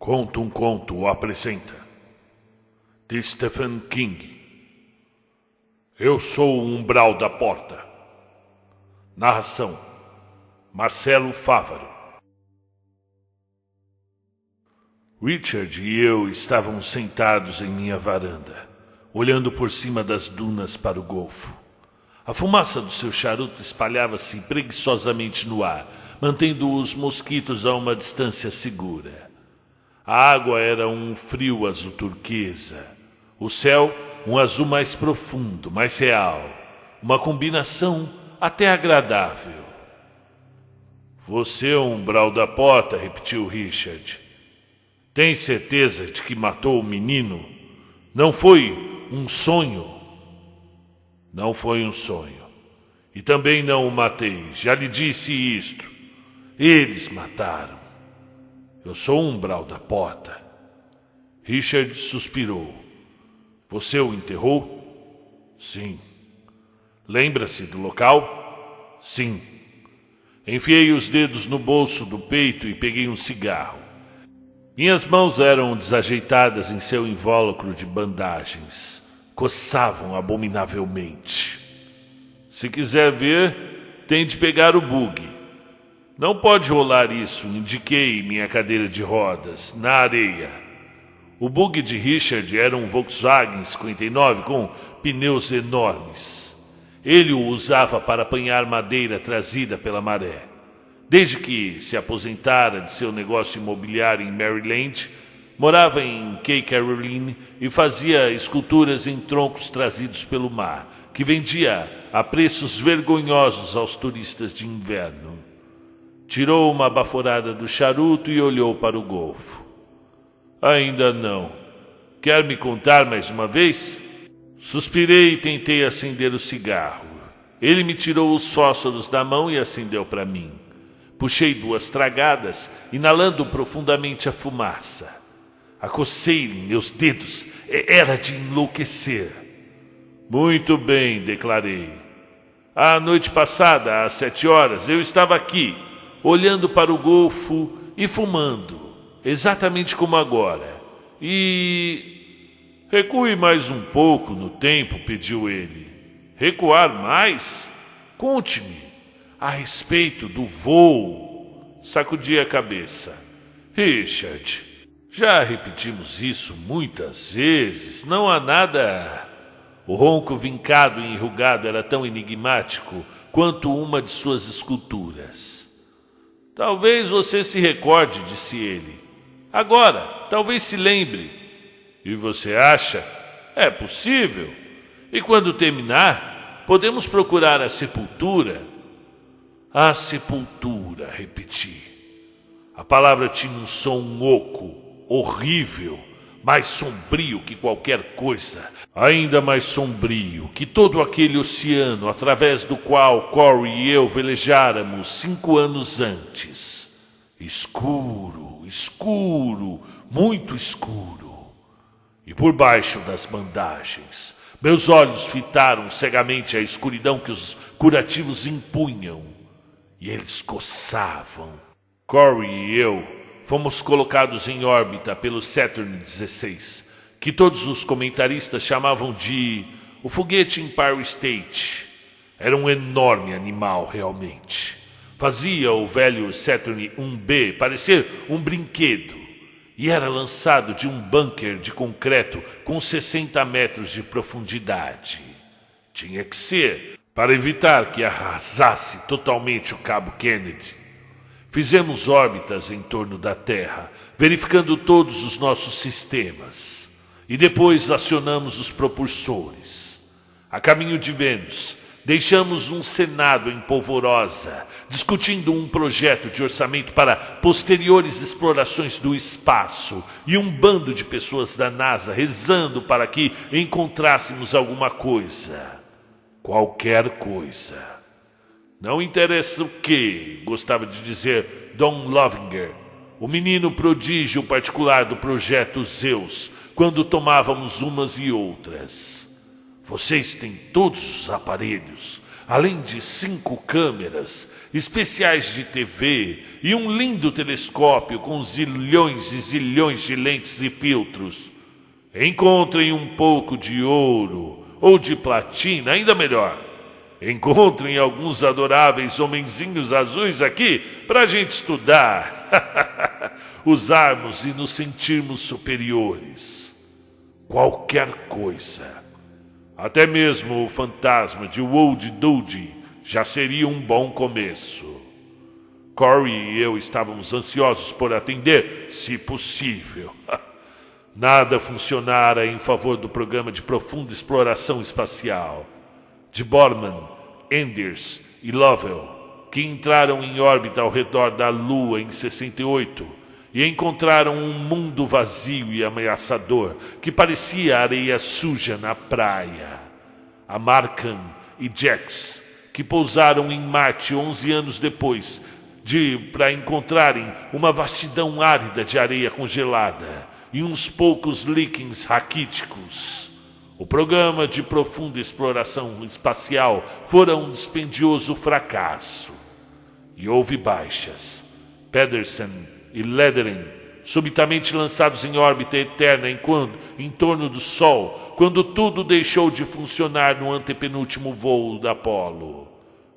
Conta um Conto apresenta de Stephen King. Eu sou o umbral da porta. Narração: Marcelo Fávaro. Richard e eu estávamos sentados em minha varanda, olhando por cima das dunas para o golfo. A fumaça do seu charuto espalhava-se preguiçosamente no ar, mantendo os mosquitos a uma distância segura. A água era um frio azul turquesa. O céu, um azul mais profundo, mais real. Uma combinação até agradável. Você é o umbral da porta, repetiu Richard. Tem certeza de que matou o menino? Não foi um sonho? Não foi um sonho. E também não o matei. Já lhe disse isto. Eles mataram. Eu sou o umbral da porta. Richard suspirou. Você o enterrou? Sim. Lembra-se do local? Sim. Enfiei os dedos no bolso do peito e peguei um cigarro. Minhas mãos eram desajeitadas em seu invólucro de bandagens. Coçavam abominavelmente. Se quiser ver, tem de pegar o bug. Não pode rolar isso, indiquei minha cadeira de rodas, na areia. O bug de Richard era um Volkswagen 59 com pneus enormes. Ele o usava para apanhar madeira trazida pela maré. Desde que se aposentara de seu negócio imobiliário em Maryland, morava em Cape Caroline e fazia esculturas em troncos trazidos pelo mar, que vendia a preços vergonhosos aos turistas de inverno. Tirou uma baforada do charuto e olhou para o golfo. Ainda não. Quer me contar mais uma vez? Suspirei e tentei acender o cigarro. Ele me tirou os fósforos da mão e acendeu para mim. Puxei 2 tragadas, inalando profundamente a fumaça. Acocei-lhe meus dedos. Era de enlouquecer. Muito bem, declarei. A noite passada, às 7 horas, eu estava aqui, olhando para o golfo e fumando, exatamente como agora. E... recue mais um pouco no tempo, pediu ele. Recuar mais? Conte-me a respeito do voo. Sacudi a cabeça. Richard, já repetimos isso muitas vezes. Não há nada... O ronco vincado e enrugado era tão enigmático quanto uma de suas esculturas. Talvez você se recorde, disse ele. Agora, talvez se lembre. E você acha? É possível. E quando terminar, podemos procurar a sepultura. A sepultura, repeti. A palavra tinha um som oco, horrível, mais sombrio que qualquer coisa, ainda mais sombrio que todo aquele oceano através do qual Corey e eu velejáramos 5 anos antes. Escuro, escuro, muito escuro. E por baixo das bandagens, meus olhos fitaram cegamente a escuridão que os curativos impunham, e eles coçavam. Corey e eu fomos colocados em órbita pelo Saturn XVI, que todos os comentaristas chamavam de o foguete Empire State. Era um enorme animal, realmente. Fazia o velho Saturn 1B parecer um brinquedo, e era lançado de um bunker de concreto com 60 metros de profundidade. Tinha que ser, para evitar que arrasasse totalmente o Cabo Kennedy. Fizemos órbitas em torno da Terra, verificando todos os nossos sistemas. E depois acionamos os propulsores. A caminho de Vênus, deixamos um Senado em polvorosa, discutindo um projeto de orçamento para posteriores explorações do espaço e um bando de pessoas da NASA rezando para que encontrássemos alguma coisa. Qualquer coisa. Não interessa o que, gostava de dizer Don Lovinger, o menino prodígio particular do projeto Zeus, quando tomávamos umas e outras. Vocês têm todos os aparelhos, além de 5 câmeras, especiais de TV e um lindo telescópio com zilhões e zilhões de lentes e filtros. Encontrem um pouco de ouro ou de platina, ainda melhor. Encontrem alguns adoráveis homenzinhos azuis aqui para a gente estudar, usarmos e nos sentirmos superiores. Qualquer coisa, até mesmo o fantasma de Wold Dodge já seria um bom começo. Corey e eu estávamos ansiosos por atender, se possível. Nada funcionara em favor do programa de profunda exploração espacial. De Borman, Anders e Lovell, que entraram em órbita ao redor da Lua em 68 e encontraram um mundo vazio e ameaçador que parecia areia suja na praia. A Markham e Jax, que pousaram em Marte 11 anos depois, para encontrarem uma vastidão árida de areia congelada e uns poucos líquens raquíticos. O programa de profunda exploração espacial fora um dispendioso fracasso. E houve baixas. Pedersen e Lederer, subitamente lançados em órbita eterna em torno do Sol, quando tudo deixou de funcionar no antepenúltimo voo da Apollo.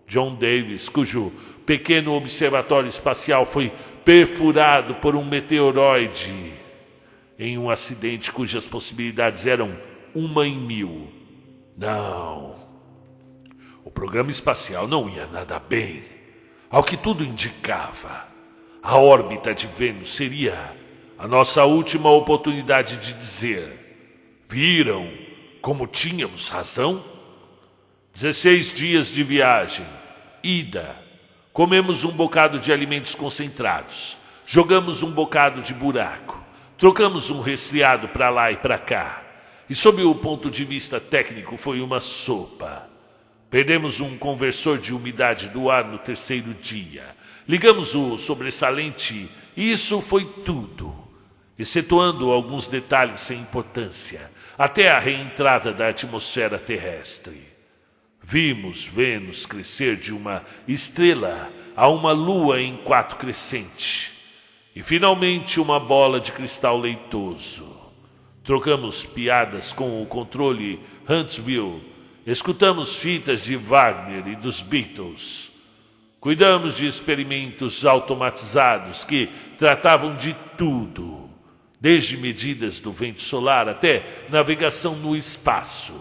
John Davis, cujo pequeno observatório espacial foi perfurado por um meteoroide em um acidente cujas possibilidades eram 1 em 1000. Não. O programa espacial não ia nada bem. Ao que tudo indicava, a órbita de Vênus seria a nossa última oportunidade de dizer: viram como tínhamos razão? 16 dias de viagem, ida. Comemos um bocado de alimentos concentrados, jogamos um bocado de buraco, trocamos um resfriado para lá e para cá. E sob o ponto de vista técnico foi uma sopa. Perdemos um conversor de umidade do ar no 3º dia. Ligamos o sobressalente e isso foi tudo. Excetuando alguns detalhes sem importância, até a reentrada da atmosfera terrestre. Vimos Vênus crescer de uma estrela a uma lua em 4 crescente. E finalmente uma bola de cristal leitoso. Trocamos piadas com o controle Huntsville. Escutamos fitas de Wagner e dos Beatles. Cuidamos de experimentos automatizados que tratavam de tudo, desde medidas do vento solar até navegação no espaço.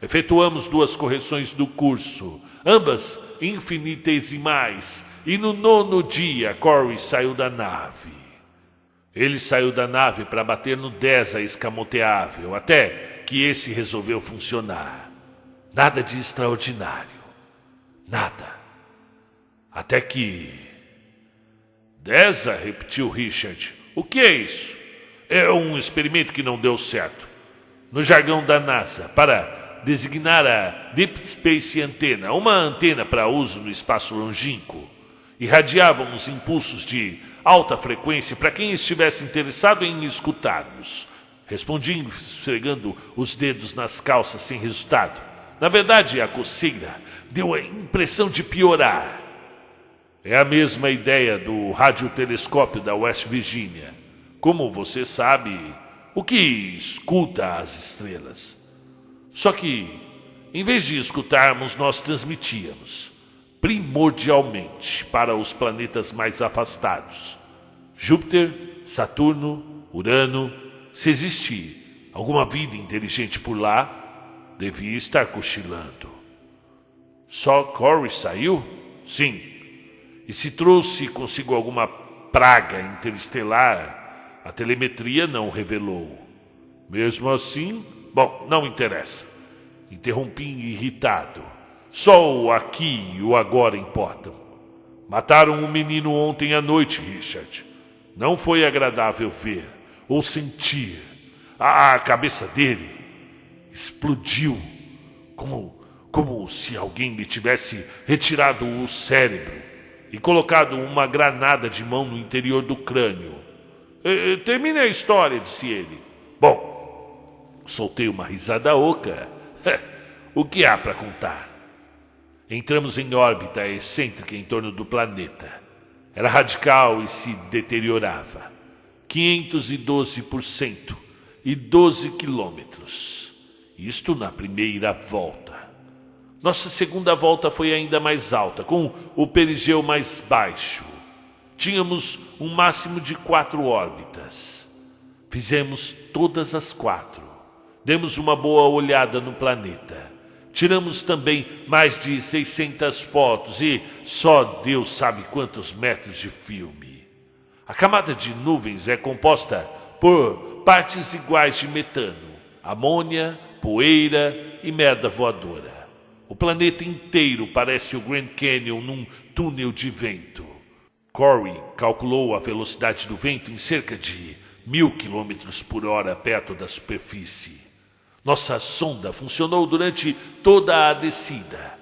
Efetuamos 2 correções do curso, ambas infinitesimais, e no 9º dia Corey saiu da nave. Ele saiu da nave para bater no 10 escamoteável, até que esse resolveu funcionar. Nada de extraordinário. Nada. Até que... 10, repetiu Richard. O que é isso? É um experimento que não deu certo. No jargão da NASA, para designar a Deep Space Antenna, uma antena para uso no espaço longínquo, irradiávamos impulsos de alta frequência para quem estivesse interessado em escutar-nos. Respondi esfregando os dedos nas calças sem resultado. Na verdade, a coceira deu a impressão de piorar. É a mesma ideia do radiotelescópio da West Virginia. Como você sabe, o que escuta as estrelas. Só que, em vez de escutarmos, nós transmitíamos, primordialmente para os planetas mais afastados. Júpiter, Saturno, Urano. Se existe alguma vida inteligente por lá, devia estar cochilando. Só Corey saiu? Sim. E se trouxe consigo alguma praga interestelar, a telemetria não revelou. Mesmo assim, bom, não interessa. Interrompi irritado. Só o aqui e o agora importam. Mataram um menino ontem à noite, Richard. Não foi agradável ver ou sentir. A cabeça dele explodiu, como se alguém lhe tivesse retirado o cérebro e colocado uma granada de mão no interior do crânio. Termine a história, disse ele. Bom, soltei uma risada oca. O que há para contar? Entramos em órbita excêntrica em torno do planeta. Era radical e se deteriorava. 512% e 12 quilômetros. Isto na primeira volta. Nossa segunda volta foi ainda mais alta, com o perigeu mais baixo. Tínhamos um máximo de 4 órbitas. Fizemos todas as 4. Demos uma boa olhada no planeta. Tiramos também mais de 600 fotos e só Deus sabe quantos metros de filme. A camada de nuvens é composta por partes iguais de metano, amônia, poeira e merda voadora. O planeta inteiro parece o Grand Canyon num túnel de vento. Corey calculou a velocidade do vento em cerca de 1000 km por hora perto da superfície. Nossa sonda funcionou durante toda a descida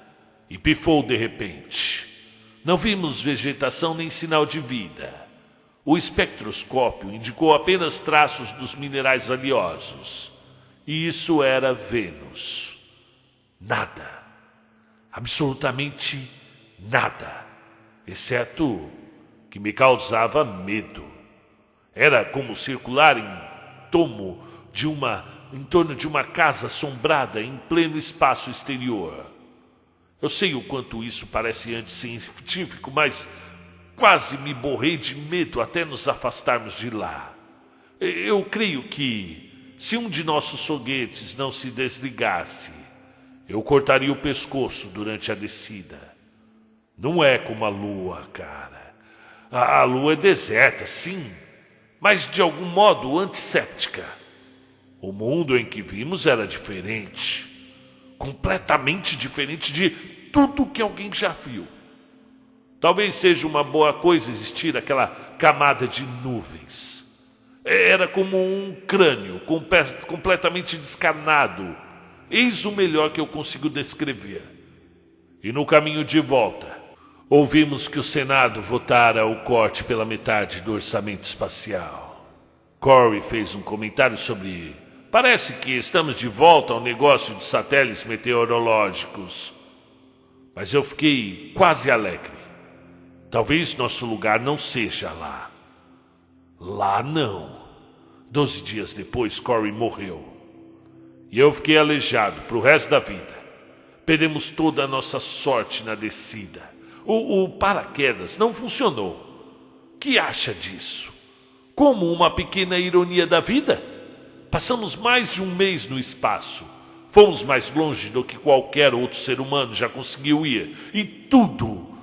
e pifou de repente. Não vimos vegetação nem sinal de vida. O espectroscópio indicou apenas traços dos minerais valiosos. E isso era Vênus. Nada. Absolutamente nada. Exceto que me causava medo. Era como circular em torno de uma casa assombrada em pleno espaço exterior. Eu sei o quanto isso parece anticientífico, mas quase me borrei de medo até nos afastarmos de lá. Eu creio que, se um de nossos foguetes não se desligasse, eu cortaria o pescoço durante a descida. Não é como a Lua, cara. A Lua é deserta, sim, mas de algum modo antisséptica. O mundo em que vimos era diferente, completamente diferente de tudo que alguém já viu. Talvez seja uma boa coisa existir aquela camada de nuvens. Era como um crânio completamente descarnado. Eis o melhor que eu consigo descrever. E no caminho de volta, ouvimos que o Senado votara o corte pela metade do orçamento espacial. Corey fez um comentário sobre: parece que estamos de volta ao negócio de satélites meteorológicos. Mas eu fiquei quase alegre. Talvez nosso lugar não seja lá. Lá não. 12 dias depois, Corey morreu. E eu fiquei aleijado pro resto da vida. Perdemos toda a nossa sorte na descida. O paraquedas não funcionou. Que acha disso? Como uma pequena ironia da vida? Passamos mais de um mês no espaço. Fomos mais longe do que qualquer outro ser humano já conseguiu ir. E tudo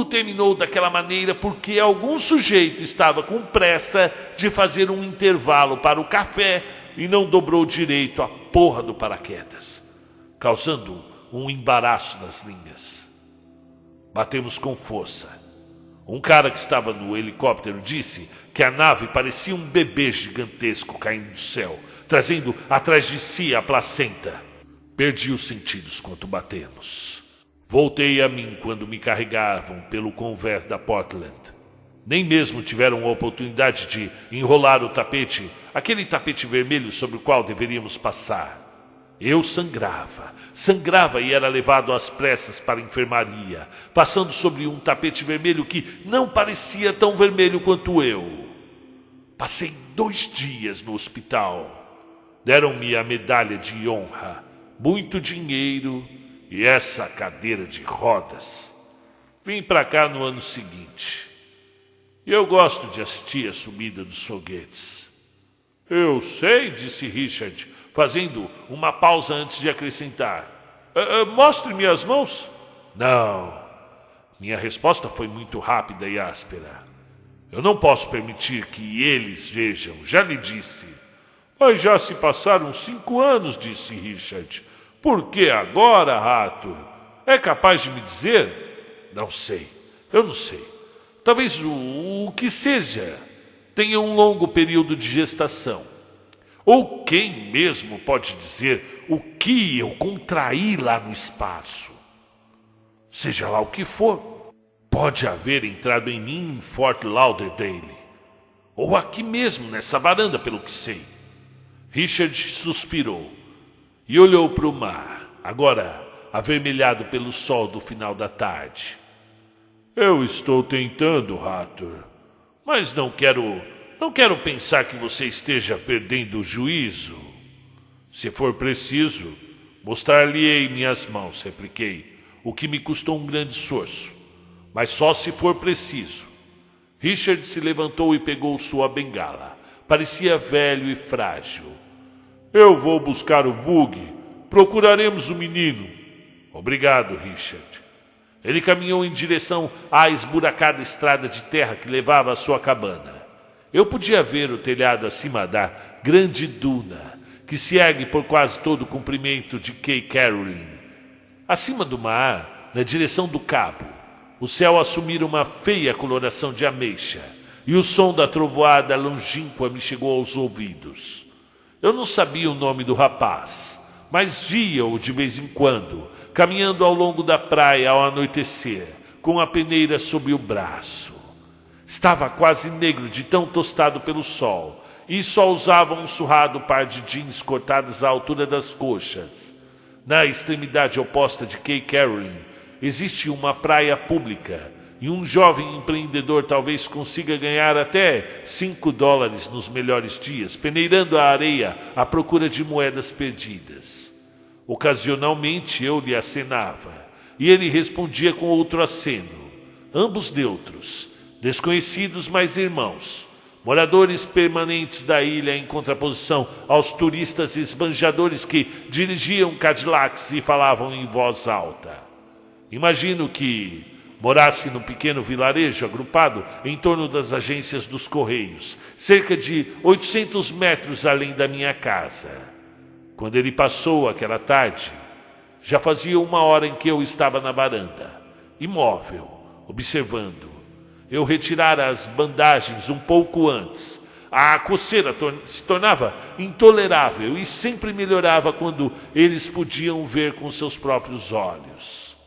terminou daquela maneira porque algum sujeito estava com pressa de fazer um intervalo para o café e não dobrou direito a porra do paraquedas, causando um embaraço nas linhas. Batemos com força. Um cara que estava no helicóptero disse que a nave parecia um bebê gigantesco caindo do céu, trazendo atrás de si a placenta. Perdi os sentidos quando batemos. Voltei a mim quando me carregavam pelo convés da Portland. Nem mesmo tiveram a oportunidade de enrolar o tapete, aquele tapete vermelho sobre o qual deveríamos passar. Eu sangrava e era levado às pressas para a enfermaria, passando sobre um tapete vermelho que não parecia tão vermelho quanto eu. Passei 2 dias no hospital. Deram-me a medalha de honra, muito dinheiro e essa cadeira de rodas. Vim para cá no ano seguinte. E eu gosto de assistir a subida dos foguetes. Eu sei, disse Richard, fazendo uma pausa antes de acrescentar. Mostre-me as mãos. Não. Minha resposta foi muito rápida e áspera. Eu não posso permitir que eles vejam, já lhe disse. Mas já se passaram 5 anos, disse Richard. Por que agora, Arthur? É capaz de me dizer? Não sei. Eu não sei. Talvez o que seja tenha um longo período de gestação. Ou quem mesmo pode dizer o que eu contraí lá no espaço? Seja lá o que for, pode haver entrado em mim em Fort Lauderdale. Ou aqui mesmo, nessa varanda, pelo que sei. Richard suspirou e olhou para o mar. Agora, avermelhado pelo sol do final da tarde. Eu estou tentando, Arthur, mas não quero pensar que você esteja perdendo o juízo. Se for preciso, mostrar-lhe-ei minhas mãos, repliquei, o que me custou um grande esforço, mas só se for preciso. Richard se levantou e pegou sua bengala. Parecia velho e frágil. Eu vou buscar o buggy. Procuraremos o menino. Obrigado, Richard. Ele caminhou em direção à esburacada estrada de terra que levava à sua cabana. Eu podia ver o telhado acima da grande duna, que se ergue por quase todo o comprimento de Cape Caroline. Acima do mar, na direção do cabo, o céu assumira uma feia coloração de ameixa, e o som da trovoada longínqua me chegou aos ouvidos. Eu não sabia o nome do rapaz, mas via-o de vez em quando, caminhando ao longo da praia ao anoitecer, com a peneira sob o braço. Estava quase negro de tão tostado pelo sol, e só usava um surrado par de jeans cortados à altura das coxas. Na extremidade oposta de Cape Caroline, existe uma praia pública, e um jovem empreendedor talvez consiga ganhar até $5 nos melhores dias, peneirando a areia à procura de moedas perdidas. Ocasionalmente eu lhe acenava, e ele respondia com outro aceno, ambos neutros, desconhecidos mas irmãos, moradores permanentes da ilha em contraposição aos turistas esbanjadores que dirigiam Cadillacs e falavam em voz alta. Imagino que morasse num pequeno vilarejo agrupado em torno das agências dos Correios, cerca de 800 metros além da minha casa. Quando ele passou aquela tarde, já fazia 1 hora em que eu estava na varanda, imóvel, observando. Eu retirara as bandagens um pouco antes. A coceira se tornava intolerável e sempre melhorava quando eles podiam ver com seus próprios olhos.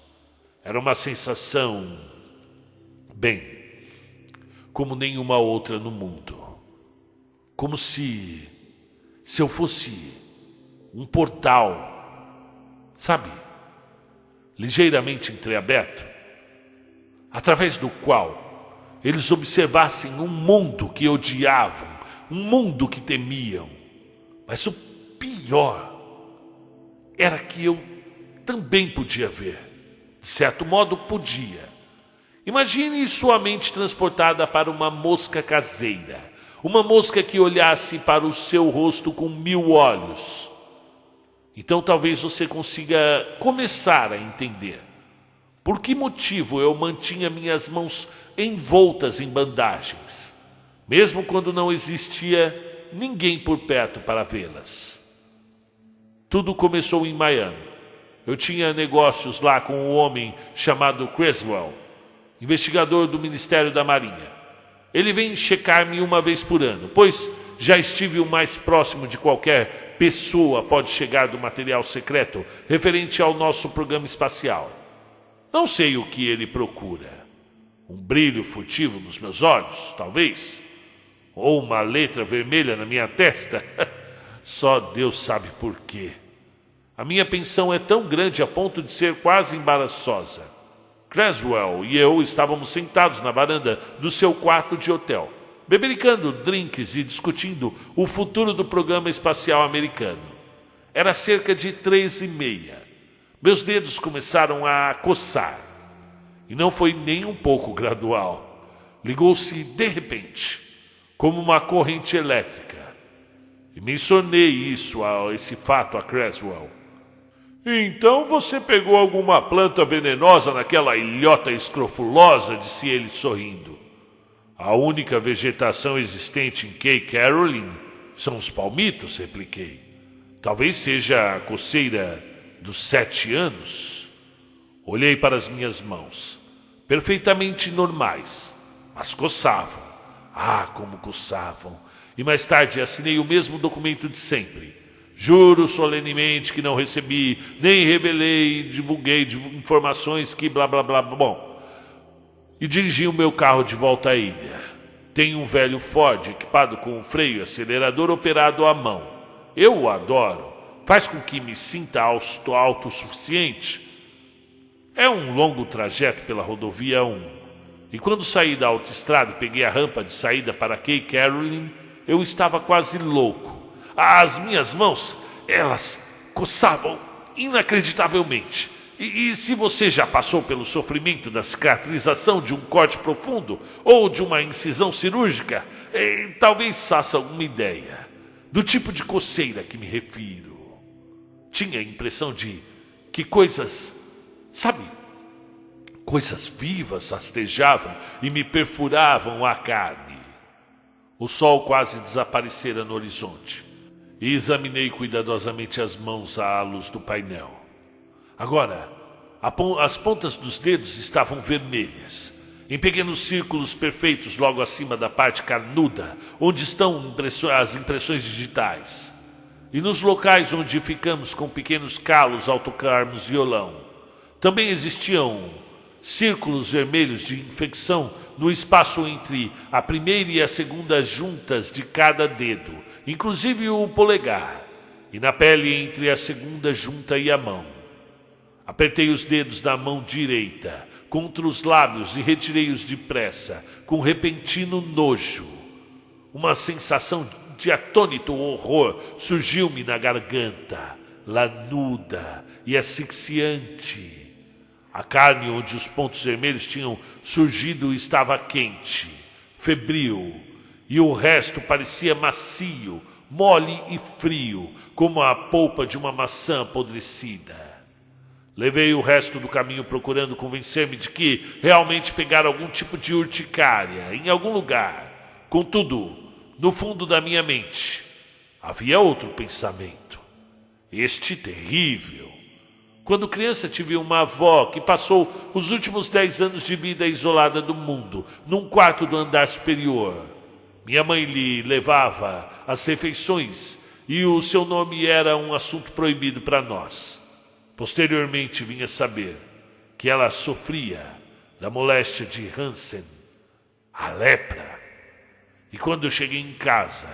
Era uma sensação, bem, como nenhuma outra no mundo. Como se eu fosse um portal, sabe? Ligeiramente entreaberto, através do qual eles observassem um mundo que odiavam, um mundo que temiam. Mas o pior era que eu também podia ver. De certo modo, podia. Imagine sua mente transportada para uma mosca caseira. Uma mosca que olhasse para o seu rosto com 1000 olhos. Então talvez você consiga começar a entender. Por que motivo eu mantinha minhas mãos envoltas em bandagens, mesmo quando não existia ninguém por perto para vê-las? Tudo começou em Miami. Eu tinha negócios lá com um homem chamado Creswell, investigador do Ministério da Marinha. Ele vem checar-me 1 vez por ano, pois já estive o mais próximo de qualquer pessoa pode chegar do material secreto referente ao nosso programa espacial. Não sei o que ele procura. Um brilho furtivo nos meus olhos, talvez? Ou uma letra vermelha na minha testa? Só Deus sabe por quê. A minha pensão é tão grande a ponto de ser quase embaraçosa. Creswell e eu estávamos sentados na varanda do seu quarto de hotel, bebericando drinks e discutindo o futuro do programa espacial americano. Era cerca de 3h30. Meus dedos começaram a coçar. E não foi nem um pouco gradual. Ligou-se de repente, como uma corrente elétrica. E mencionei esse fato a Creswell. Então você pegou alguma planta venenosa naquela ilhota escrofulosa, disse ele sorrindo. A única vegetação existente em Cape Caroline são os palmitos, repliquei. Talvez seja a coceira dos 7 anos. Olhei para as minhas mãos, perfeitamente normais, mas coçavam. Ah, como coçavam! E mais tarde assinei o mesmo documento de sempre. Juro solenemente que não recebi, nem revelei, divulguei informações que blá blá blá. Bom, e dirigi o meu carro de volta à ilha. Tenho um velho Ford equipado com um freio e acelerador operado à mão. Eu o adoro. Faz com que me sinta autossuficiente. É um longo trajeto pela rodovia 1. E quando saí da autoestrada e peguei a rampa de saída para Key Caroline, eu estava quase louco. As minhas mãos, elas coçavam inacreditavelmente. E se você já passou pelo sofrimento da cicatrização de um corte profundo ou de uma incisão cirúrgica, talvez faça uma ideia do tipo de coceira que me refiro. Tinha a impressão de que coisas, sabe, coisas vivas rastejavam e me perfuravam a carne. O sol quase desaparecera no horizonte e examinei cuidadosamente as mãos à luz do painel. Agora, as pontas dos dedos estavam vermelhas, em pequenos círculos perfeitos logo acima da parte carnuda, onde estão as impressões digitais. E nos locais onde ficamos com pequenos calos ao tocarmos violão. Também existiam círculos vermelhos de infecção no espaço entre a primeira e a segunda juntas de cada dedo, inclusive o polegar, e na pele entre a segunda junta e a mão. Apertei os dedos da mão direita contra os lábios e retirei-os depressa, com repentino nojo. Uma sensação de atônito horror surgiu-me na garganta, lanuda e asfixiante. A carne onde os pontos vermelhos tinham surgido estava quente, febril, e o resto parecia macio, mole e frio, como a polpa de uma maçã apodrecida. Levei o resto do caminho procurando convencer-me de que realmente pegara algum tipo de urticária em algum lugar. Contudo, no fundo da minha mente, havia outro pensamento. Este terrível. Quando criança tive uma avó que passou os últimos 10 anos de vida isolada do mundo, num quarto do andar superior. Minha mãe lhe levava as refeições e o seu nome era um assunto proibido para nós. Posteriormente vinha saber que ela sofria da moléstia de Hansen, a lepra. E quando eu cheguei em casa,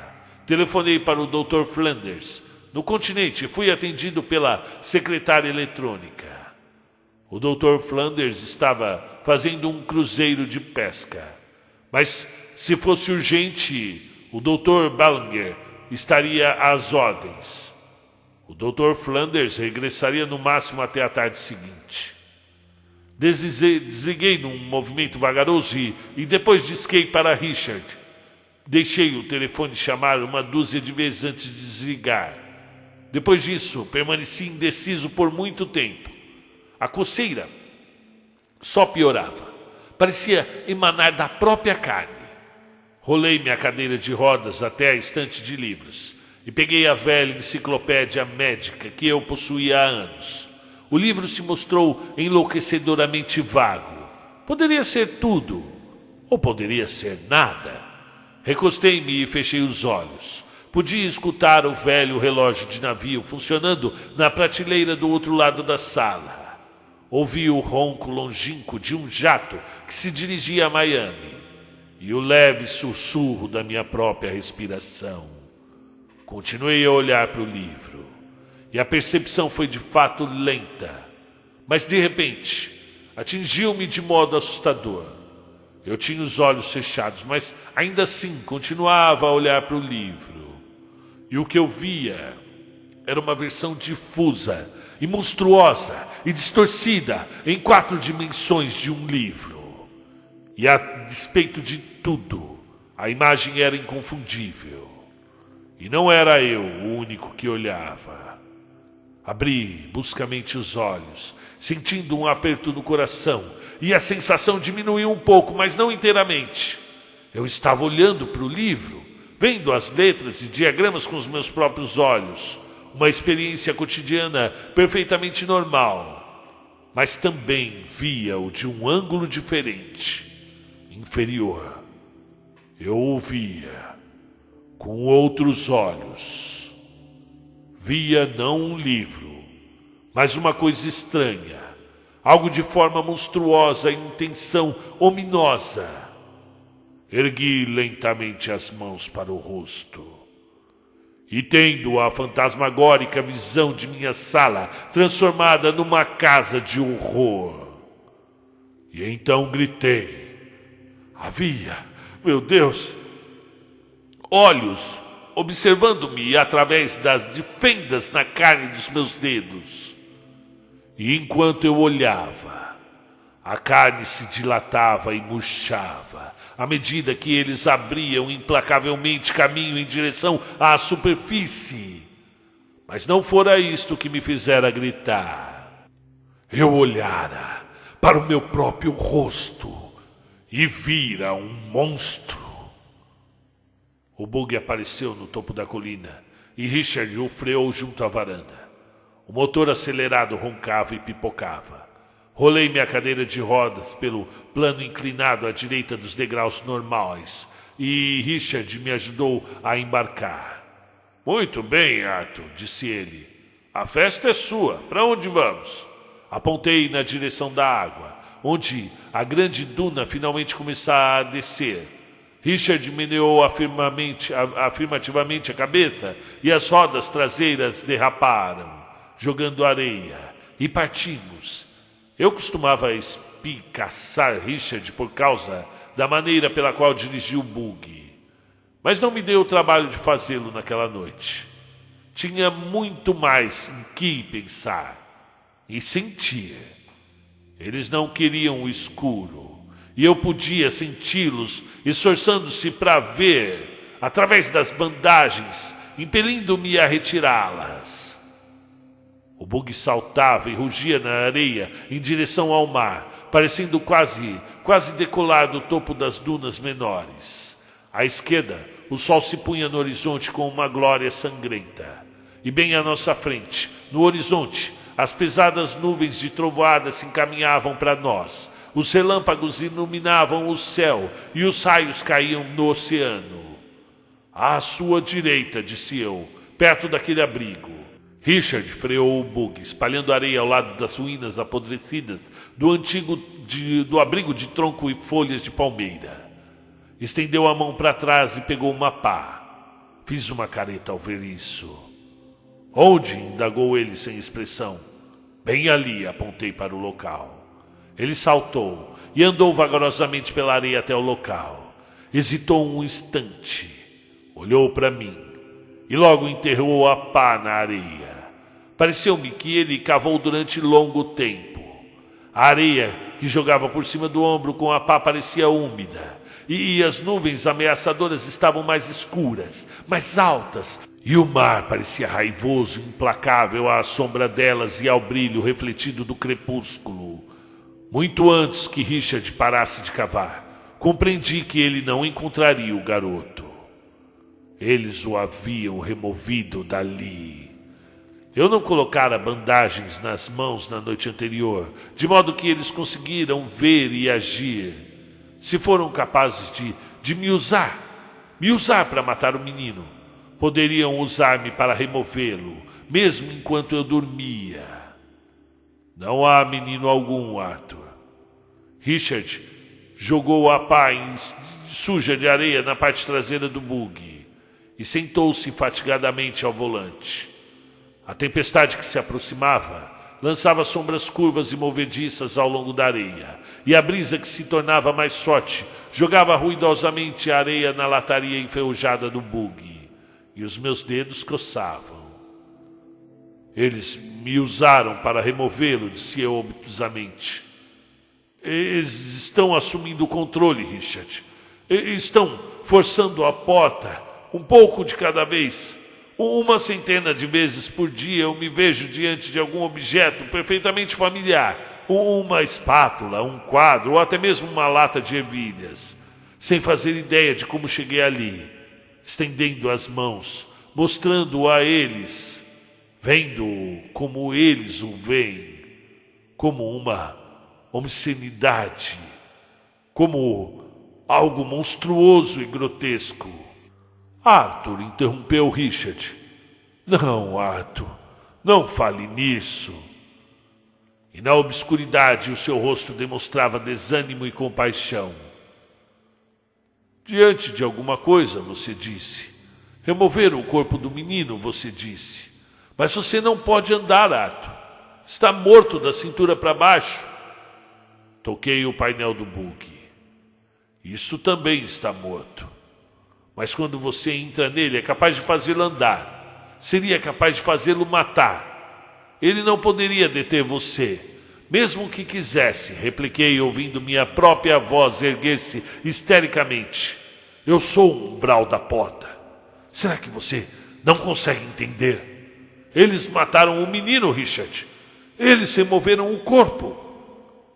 telefonei para o Dr. Flanders, no continente, e fui atendido pela secretária eletrônica. O Dr. Flanders estava fazendo um cruzeiro de pesca. Mas, se fosse urgente, o Dr. Ballinger estaria às ordens. O Dr. Flanders regressaria no máximo até a tarde seguinte. Desliguei num movimento vagaroso e depois disquei para Richard. Deixei o telefone chamar uma dúzia de vezes antes de desligar. Depois disso, permaneci indeciso por muito tempo. A coceira só piorava. Parecia emanar da própria carne. Rolei minha cadeira de rodas até a estante de livros e peguei a velha enciclopédia médica que eu possuía há anos. O livro se mostrou enlouquecedoramente vago. Poderia ser tudo, ou poderia ser nada. Recostei-me e fechei os olhos. Podia escutar o velho relógio de navio funcionando na prateleira do outro lado da sala. Ouvi o ronco longínquo de um jato que se dirigia a Miami e o leve sussurro da minha própria respiração. Continuei a olhar para o livro e a percepção foi de fato lenta, mas de repente atingiu-me de modo assustador. Eu tinha os olhos fechados, mas ainda assim continuava a olhar para o livro. E o que eu via era uma versão difusa e monstruosa e distorcida em 4 dimensões de um livro. E a despeito de tudo, a imagem era inconfundível. E não era eu o único que olhava. Abri bruscamente os olhos, sentindo um aperto no coração, e a sensação diminuiu um pouco, mas não inteiramente. Eu estava olhando para o livro, vendo as letras e diagramas com os meus próprios olhos. Uma experiência cotidiana perfeitamente normal, mas também via-o de um ângulo diferente, inferior. Eu o via com outros olhos. Via não um livro, mas uma coisa estranha, algo de forma monstruosa e intenção ominosa. Ergui lentamente as mãos para o rosto e, tendo a fantasmagórica visão de minha sala transformada numa casa de horror, E então gritei. Havia, meu Deus, olhos observando-me através das fendas na carne dos meus dedos. E enquanto eu olhava, a carne se dilatava e murchava, à medida que eles abriam implacavelmente caminho em direção à superfície. Mas não fora isto que me fizera gritar. Eu olhara para o meu próprio rosto e vira um monstro. O bug apareceu no topo da colina e Richard o freou junto à varanda. O motor acelerado roncava e pipocava. Rolei minha cadeira de rodas pelo plano inclinado à direita dos degraus normais e Richard me ajudou a embarcar. Muito bem, Arthur, disse ele. A festa é sua. Para onde vamos? Apontei na direção da água, onde a grande duna finalmente começava a descer. Richard meneou afirmativamente a cabeça e as rodas traseiras derraparam, jogando areia, e partimos. Eu costumava espicaçar Richard por causa da maneira pela qual dirigia o bug, mas não me deu o trabalho de fazê-lo naquela noite. Tinha muito mais em que pensar e sentir. Eles não queriam o escuro, e eu podia senti-los esforçando-se para ver, através das bandagens, impelindo-me a retirá-las. O bug saltava e rugia na areia em direção ao mar, parecendo quase decolar do topo das dunas menores. À esquerda, o sol se punha no horizonte com uma glória sangrenta. E bem à nossa frente, no horizonte, as pesadas nuvens de trovoada se encaminhavam para nós. Os relâmpagos iluminavam o céu e os raios caíam no oceano. À sua direita, disse eu, perto daquele abrigo. Richard freou o bug, espalhando areia ao lado das ruínas apodrecidas do abrigo de tronco e folhas de palmeira. Estendeu a mão para trás e pegou uma pá. Fiz uma careta ao ver isso. Onde? Indagou ele sem expressão. Bem ali, apontei para o local. Ele saltou e andou vagarosamente pela areia até o local. Hesitou um instante, olhou para mim e logo enterrou a pá na areia. Pareceu-me que ele cavou durante longo tempo. A areia que jogava por cima do ombro com a pá parecia úmida, e as nuvens ameaçadoras estavam mais escuras, mais altas, e o mar parecia raivoso e implacável à sombra delas e ao brilho refletido do crepúsculo. Muito antes que Richard parasse de cavar, compreendi que ele não encontraria o garoto. Eles o haviam removido dali. Eu não colocara bandagens nas mãos na noite anterior, de modo que eles conseguiram ver e agir. Se foram capazes de me usar para matar o menino, poderiam usar-me para removê-lo, mesmo enquanto eu dormia. Não há menino algum, Arthur. Richard jogou a pá suja de areia na parte traseira do bug e sentou-se fatigadamente ao volante. A tempestade que se aproximava lançava sombras curvas e movediças ao longo da areia, e a brisa que se tornava mais forte jogava ruidosamente a areia na lataria enferrujada do bug, e os meus dedos coçavam. Eles me usaram para removê-lo, disse eu obtusamente. Eles estão assumindo o controle, Richard. Estão forçando a porta, um pouco de cada vez. Uma centena de vezes por dia eu me vejo diante de algum objeto perfeitamente familiar, uma espátula, um quadro ou até mesmo uma lata de ervilhas, sem fazer ideia de como cheguei ali, estendendo as mãos, mostrando a eles, vendo como eles o veem, como uma obscenidade, como algo monstruoso e grotesco. Arthur, interrompeu Richard. Não, Arthur, não fale nisso. E na obscuridade o seu rosto demonstrava desânimo e compaixão. Diante de alguma coisa, você disse. Remover o corpo do menino, você disse. Mas você não pode andar, Arthur. Está morto da cintura para baixo. Toquei o painel do buggy. Isso também está morto. Mas quando você entra nele, é capaz de fazê-lo andar. Seria capaz de fazê-lo matar. Ele não poderia deter você, mesmo que quisesse, repliquei, ouvindo minha própria voz erguer-se histericamente. Eu sou o umbral da porta. Será que você não consegue entender? Eles mataram o menino, Richard. Eles removeram o corpo.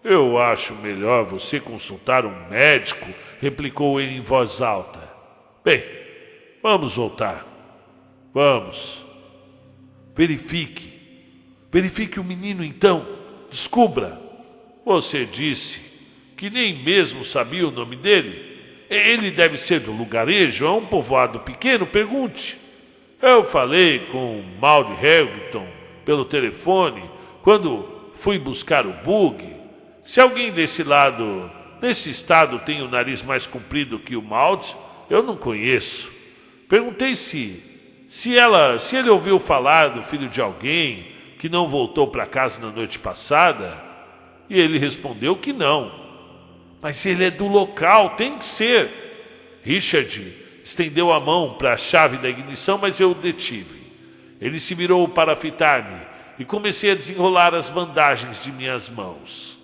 Eu acho melhor você consultar um médico, replicou ele em voz alta. Bem, vamos voltar. Vamos. Verifique o menino então. Descubra. Você disse que nem mesmo sabia o nome dele. Ele deve ser do lugarejo, é um povoado pequeno, pergunte. Eu falei com o Maud Harrington pelo telefone quando fui buscar o bug. Se alguém desse estado tem o nariz mais comprido que o Maud, eu não conheço. Perguntei se ele ouviu falar do filho de alguém que não voltou para casa na noite passada, e ele respondeu que não. Mas ele é do local, tem que ser. Richard estendeu a mão para a chave da ignição, mas eu o detive. Ele se virou para fitar-me e comecei a desenrolar as bandagens de minhas mãos.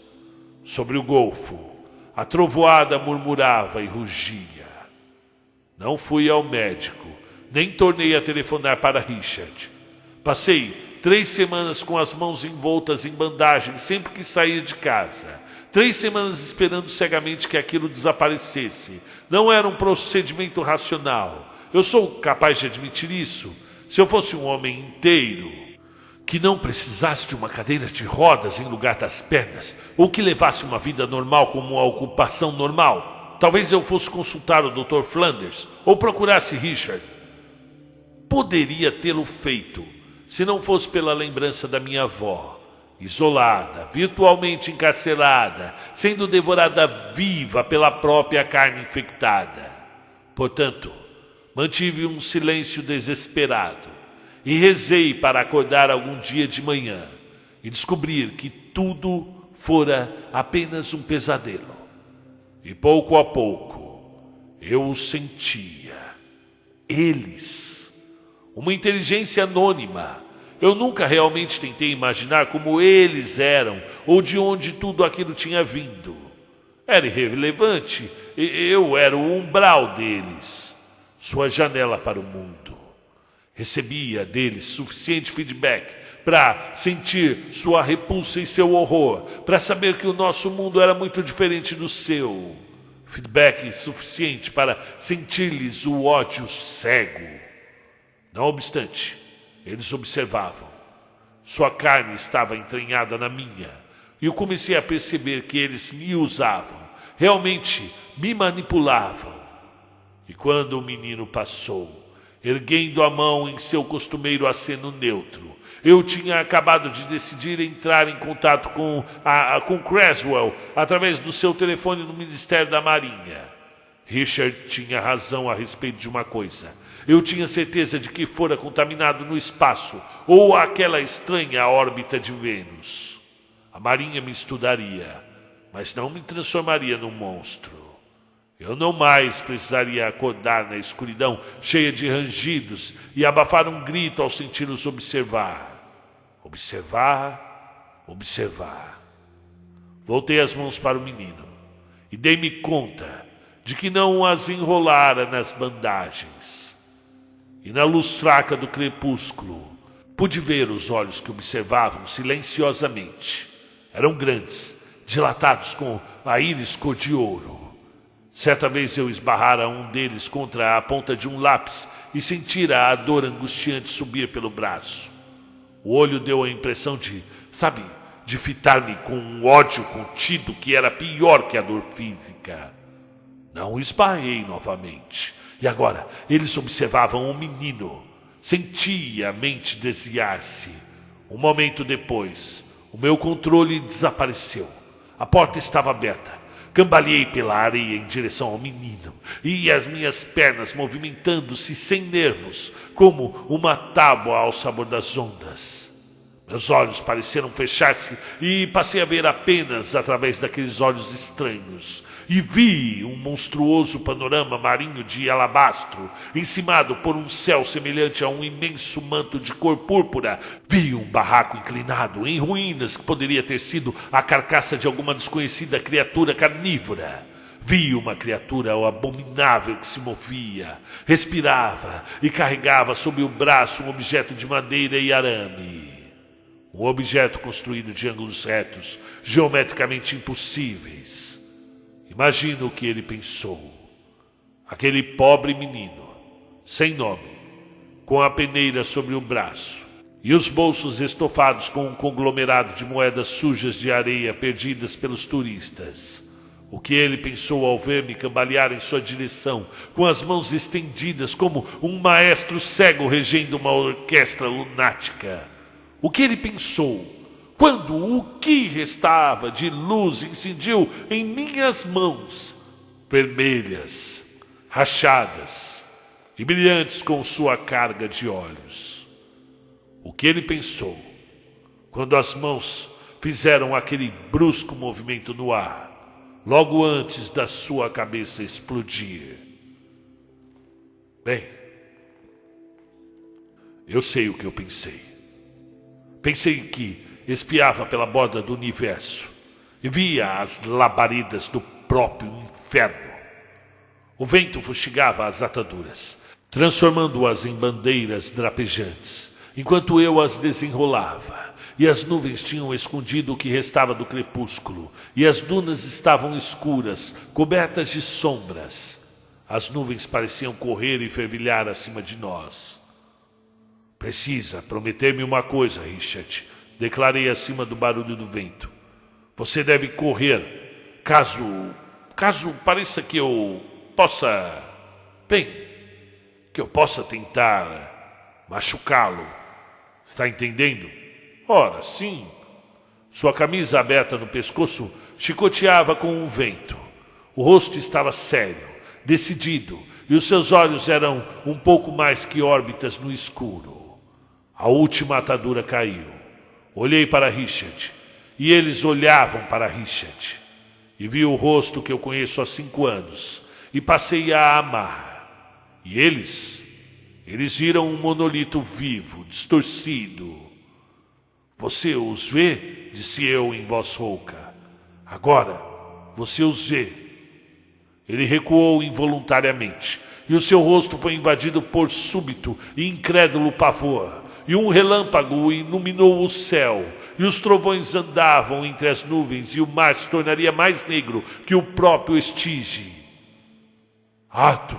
Sobre o golfo, a trovoada murmurava e rugia. Não fui ao médico, nem tornei a telefonar para Richard. Passei 3 semanas com as mãos envoltas em bandagens sempre que saía de casa. 3 semanas esperando cegamente que aquilo desaparecesse. Não era um procedimento racional. Eu sou capaz de admitir isso. Se eu fosse um homem inteiro, que não precisasse de uma cadeira de rodas em lugar das pernas, ou que levasse uma vida normal como uma ocupação normal, talvez eu fosse consultar o Dr. Flanders ou procurasse Richard. Poderia tê-lo feito, se não fosse pela lembrança da minha avó, isolada, virtualmente encarcerada, sendo devorada viva pela própria carne infectada. Portanto, mantive um silêncio desesperado e rezei para acordar algum dia de manhã e descobrir que tudo fora apenas um pesadelo. E pouco a pouco eu os sentia. Eles. Uma inteligência anônima. Eu nunca realmente tentei imaginar como eles eram ou de onde tudo aquilo tinha vindo. Era irrelevante. Eu era o umbral deles, sua janela para o mundo. Recebia deles suficiente feedback para sentir sua repulsa e seu horror, para saber que o nosso mundo era muito diferente do seu. Feedback suficiente para sentir-lhes o ódio cego. Não obstante, eles observavam. Sua carne estava entranhada na minha, e eu comecei a perceber que eles me usavam, realmente me manipulavam. E quando o menino passou, erguendo a mão em seu costumeiro aceno neutro, eu tinha acabado de decidir entrar em contato com Creswell através do seu telefone no Ministério da Marinha. Richard tinha razão a respeito de uma coisa. Eu tinha certeza de que fora contaminado no espaço ou aquela estranha órbita de Vênus. A Marinha me estudaria, mas não me transformaria num monstro. Eu não mais precisaria acordar na escuridão cheia de rangidos e abafar um grito ao senti-los observar. Observar. Voltei as mãos para o menino e dei-me conta de que não as enrolara nas bandagens. E na luz fraca do crepúsculo, pude ver os olhos que observavam silenciosamente. Eram grandes, dilatados com a íris cor de ouro. Certa vez eu esbarrara um deles contra a ponta de um lápis e sentira a dor angustiante subir pelo braço. O olho deu a impressão de fitar-me com um ódio contido que era pior que a dor física. Não esbarrei novamente. E agora eles observavam o menino. Sentia a mente desviar-se. Um momento depois, o meu controle desapareceu. A porta estava aberta. Cambaleei pela areia em direção ao menino, e as minhas pernas movimentando-se sem nervos, como uma tábua ao sabor das ondas. Meus olhos pareceram fechar-se e passei a ver apenas através daqueles olhos estranhos. E vi um monstruoso panorama marinho de alabastro, encimado por um céu semelhante a um imenso manto de cor púrpura. Vi um barraco inclinado, em ruínas, que poderia ter sido a carcaça de alguma desconhecida criatura carnívora. Vi uma criatura abominável que se movia, respirava e carregava sob o braço um objeto de madeira e arame. Um objeto construído de ângulos retos, geometricamente impossíveis. Imagino o que ele pensou. Aquele pobre menino, sem nome, com a peneira sobre o braço e os bolsos estofados com um conglomerado de moedas sujas de areia perdidas pelos turistas. O que ele pensou ao ver-me cambalear em sua direção, com as mãos estendidas como um maestro cego regendo uma orquestra lunática. O que ele pensou quando o que restava de luz incidiu em minhas mãos, vermelhas, rachadas e brilhantes com sua carga de olhos. O que ele pensou quando as mãos fizeram aquele brusco movimento no ar, logo antes da sua cabeça explodir. Bem, eu sei o que eu pensei. Pensei que espiava pela borda do universo e via as labaredas do próprio inferno. O vento fustigava as ataduras, transformando-as em bandeiras drapejantes, enquanto eu as desenrolava, e as nuvens tinham escondido o que restava do crepúsculo, e as dunas estavam escuras, cobertas de sombras. As nuvens pareciam correr e fervilhar acima de nós. Precisa prometer-me uma coisa, Richard, declarei acima do barulho do vento. Você deve correr, caso pareça que eu possa... Bem, que eu possa tentar machucá-lo. Está entendendo? Ora, sim. Sua camisa aberta no pescoço chicoteava com o vento. O rosto estava sério, decidido, e os seus olhos eram um pouco mais que órbitas no escuro. A última atadura caiu. Olhei para Richard, e eles olhavam para Richard. E vi o rosto que eu conheço há 5 anos, e passei a amar. E eles viram um monolito vivo, distorcido. Você os vê? Disse eu em voz rouca. Agora, você os vê. Ele recuou involuntariamente, e o seu rosto foi invadido por súbito e incrédulo pavor. E um relâmpago iluminou o céu, e os trovões andavam entre as nuvens, e o mar se tornaria mais negro que o próprio Estige. Ato!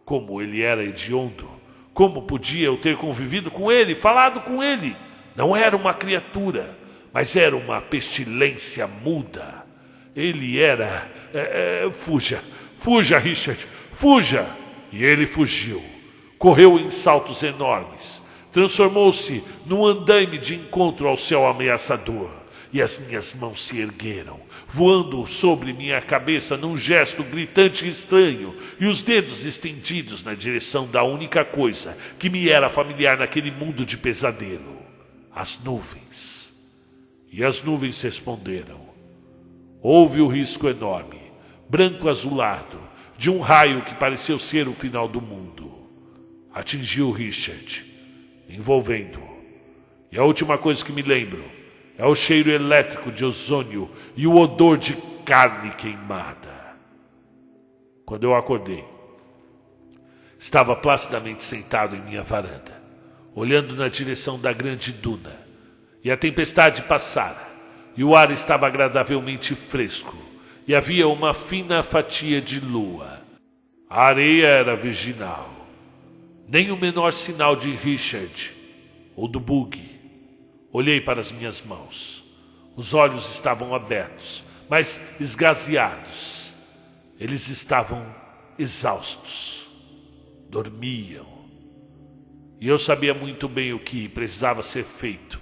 Como ele era hediondo! Como podia eu ter convivido com ele, falado com ele? Não era uma criatura, mas era uma pestilência muda. Ele era... Fuja, Richard, fuja! E ele fugiu. Correu em saltos enormes. Transformou-se num andaime de encontro ao céu ameaçador, e as minhas mãos se ergueram, voando sobre minha cabeça num gesto gritante e estranho, e os dedos estendidos na direção da única coisa que me era familiar naquele mundo de pesadelo, as nuvens. E as nuvens responderam. Houve o risco enorme, branco azulado, de um raio que pareceu ser o final do mundo. Atingiu Richard, envolvendo-o. E a última coisa que me lembro é o cheiro elétrico de ozônio e o odor de carne queimada. Quando eu acordei, estava placidamente sentado em minha varanda, olhando na direção da grande duna, e a tempestade passara, e o ar estava agradavelmente fresco, e havia uma fina fatia de lua. A areia era virginal. Nem o menor sinal de Richard ou do buggy. Olhei para as minhas mãos. Os olhos estavam abertos, mas esgazeados. Eles estavam exaustos. Dormiam. E eu sabia muito bem o que precisava ser feito.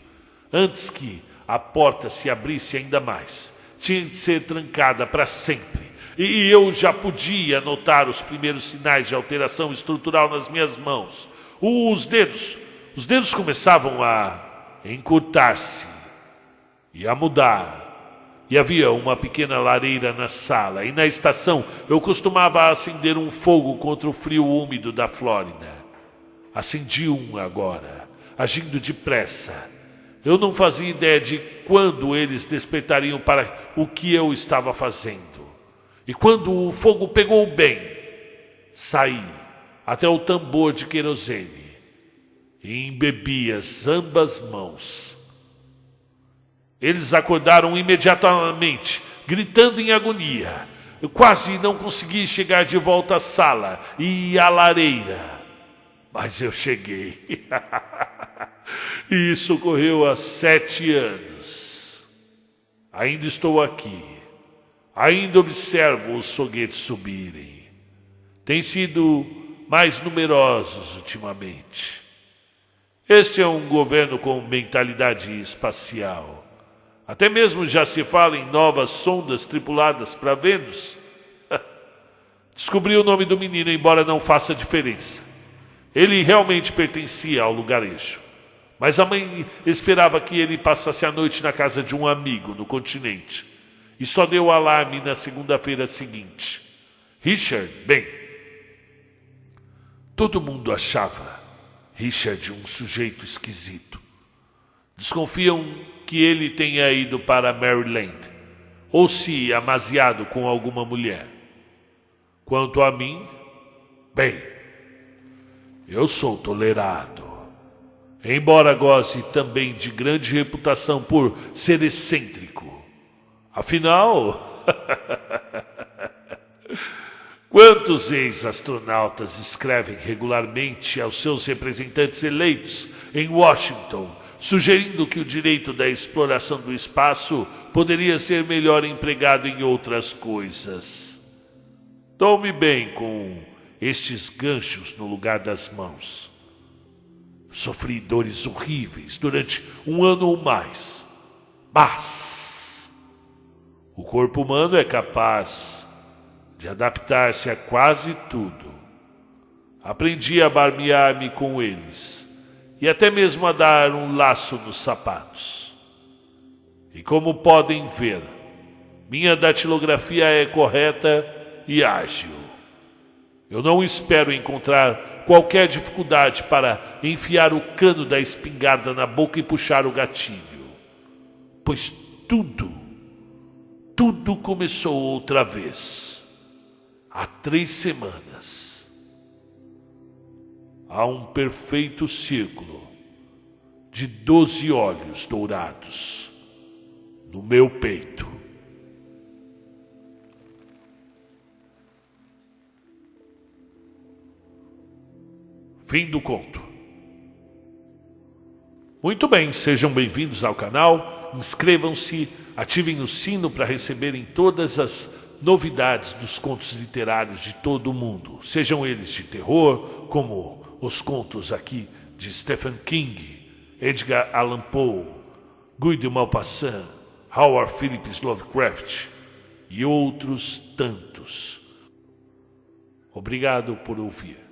Antes que a porta se abrisse ainda mais, tinha de ser trancada para sempre. E eu já podia notar os primeiros sinais de alteração estrutural nas minhas mãos. Os dedos começavam a encurtar-se e a mudar. E havia uma pequena lareira na sala, e na estação eu costumava acender um fogo contra o frio úmido da Flórida. Acendi um agora, agindo depressa. Eu não fazia ideia de quando eles despertariam para o que eu estava fazendo. E quando o fogo pegou bem, saí até o tambor de querosene e embebi as ambas mãos. Eles acordaram imediatamente, gritando em agonia. Eu quase não consegui chegar de volta à sala e à lareira. Mas eu cheguei. E isso ocorreu há 7 anos. Ainda estou aqui. Ainda observo os foguetes subirem. Têm sido mais numerosos ultimamente. Este é um governo com mentalidade espacial. Até mesmo já se fala em novas sondas tripuladas para Vênus. Descobri o nome do menino, embora não faça diferença. Ele realmente pertencia ao lugarejo. Mas a mãe esperava que ele passasse a noite na casa de um amigo no continente. E só deu alarme na segunda-feira seguinte. Richard, bem, todo mundo achava Richard um sujeito esquisito. Desconfiam que ele tenha ido para Maryland ou se amaziado com alguma mulher. Quanto a mim, bem, eu sou tolerado. Embora goze também de grande reputação por ser excêntrico. Afinal, quantos ex-astronautas escrevem regularmente aos seus representantes eleitos em Washington, sugerindo que o direito da exploração do espaço poderia ser melhor empregado em outras coisas? Dou-me bem com estes ganchos no lugar das mãos. Sofri dores horríveis durante 1 ano ou mais, mas o corpo humano é capaz de adaptar-se a quase tudo. Aprendi a barbear-me com eles e até mesmo a dar um laço nos sapatos. E como podem ver, minha datilografia é correta e ágil. Eu não espero encontrar qualquer dificuldade para enfiar o cano da espingarda na boca e puxar o gatilho, pois tudo começou outra vez, há 3 semanas. Há um perfeito círculo de 12 olhos dourados no meu peito. Fim do conto. Muito bem, sejam bem-vindos ao canal, inscrevam-se, ativem o sino para receberem todas as novidades dos contos literários de todo o mundo, sejam eles de terror, como os contos aqui de Stephen King, Edgar Allan Poe, Guy de Maupassant, Howard Phillips Lovecraft e outros tantos. Obrigado por ouvir.